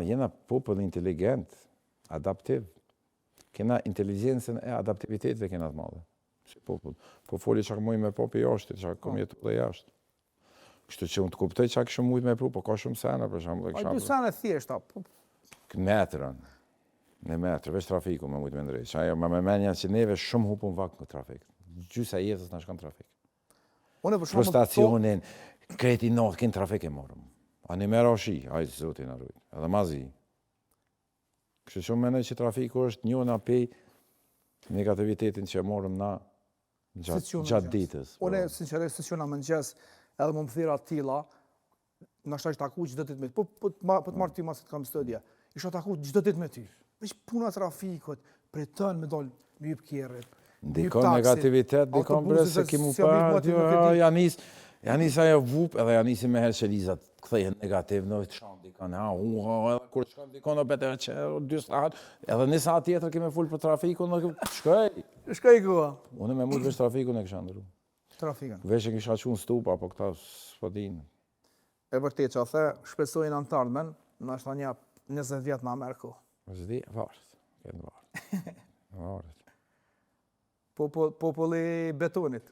jena popull inteligent, adaptiv. Kena inteligencën e adaptivitetit kena të madhe. Si popull. Po foli çka muj me popi jashtë, çka kom jetu dhe jashtë. Kështu që unë të kuptoj çka kishëm mujt me pru, po ka shumë sena për shembull. Ai dy sene thjeshta. Metrën. Në metrë, veç trafiku me mujt me ndrejtë. Ajo me menja që neve shumë hupun vak në trafik. Gjysa jetës na shkon trafik. Unë për shembull Frustracionin, kreti natë kin trafik e morëm. Ani merr oshi, ai zoti na rujt. Edhe mazi. Kështu që unë mendoj që trafiku është një nga pej negativitetin që morëm na gjatë ditës. Unë sinqerisht sesiona mëngjes edhe më thira të tilla, na shtaj taku çdo ditë me ty. Po të marr ty masë të kam studia. Isha taku çdo ditë me ty. Veç puna trafikut, priton me dal me hip kerrit. Dikon negativitet, dikon brez se kimu pa, janis ajo vup, edhe janisi me herë që Liza kthehen negativ, në të shanë dikon, edhe kur shkon dikon o bete që 2 saat, edhe 1 saat tjetër keme full për trafikun, shkoj. Shkoj kua? Unë me mund veç trafikun e kisha ndru. Trafikun? Veç e kisha qunë stupa, po këta s'podin. E vërtet që a the, shpesojnë antarmen, në është një 20 vjetë në Ameriku. Zdi, varët, këtë varët. Populli betonit.